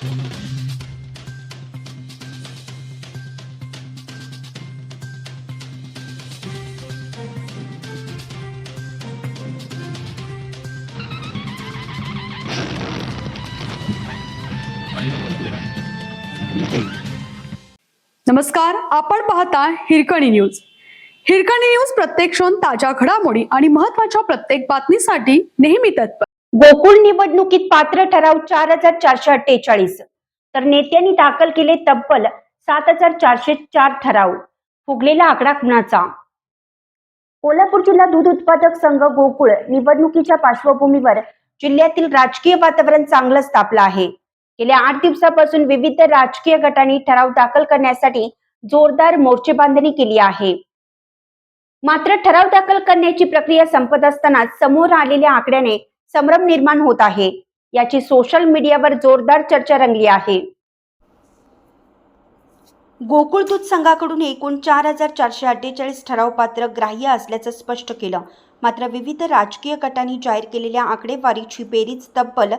नमस्कार, आपण पाहता हिरकणी न्यूज. हिरकणी न्यूज प्रत्येक क्षण ताज्या घडामोडी आणि महत्त्वाच्या प्रत्येक बातमीसाठी नेहमी तत्पर. गोकुळ निवडणुकीत पात्र ठराव 4448 तर नेत्यांनी दाखल केले तब्बल 7404 ठराव. फुगलेला आकडा कुणाचा? कोल्हापूर जिल्हा दूध उत्पादक संघ गोकुळ निवडणुकीच्या पार्श्वभूमीवर जिल्ह्यातील राजकीय वातावरण चांगलंच तापलं आहे. गेल्या 8 दिवसापासून विविध राजकीय गटांनी ठराव दाखल करण्यासाठी जोरदार मोर्चेबांधणी केली आहे. मात्र ठराव दाखल करण्याची प्रक्रिया संपत असताना समोर आलेल्या आकड्याने संभ्रम निर्माण होत आहे. याची सोशल मीडियावर जोरदार चर्चा रंगली आहे. गोकुळ दूध संघाकडून एकूण 4448 ठराव पात्र ग्राह्य असल्याचं स्पष्ट केलं. मात्र विविध राजकीय गटांनी जाहीर केलेल्या आकडेवारीची बेरीज तब्बल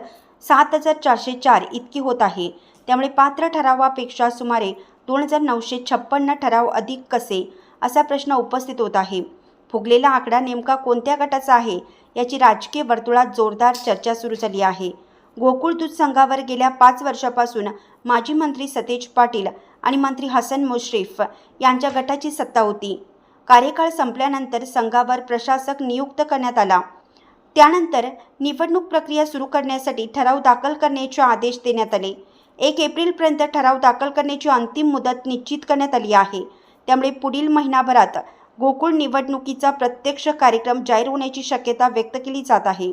7404 इतकी होत आहे. त्यामुळे पात्र ठरावापेक्षा सुमारे 2956 ठराव अधिक कसे असा प्रश्न उपस्थित होत आहे. फुगलेला आकडा नेमका कोणत्या गटाचा आहे याची राजकीय वर्तुळात जोरदार चर्चा सुरू झाली आहे. गोकुळ दूध संघावर गेल्या 5 वर्षापासून माजी मंत्री सतेज पाटील आणि मंत्री हसन मुश्रीफ यांच्या गटाची सत्ता होती. कार्यकाळ संपल्यानंतर संघावर प्रशासक नियुक्त करण्यात आला. त्यानंतर निवडणूक प्रक्रिया सुरू करण्यासाठी ठराव दाखल करण्याचे आदेश देण्यात आले. 1 एप्रिलपर्यंत ठराव दाखल करण्याची अंतिम मुदत निश्चित करण्यात आली आहे. त्यामुळे पुढील महिनाभरात गोकुळ निवडणुकीचा प्रत्यक्ष कार्यक्रम जाहीर होण्याची शक्यता व्यक्त केली जात आहे.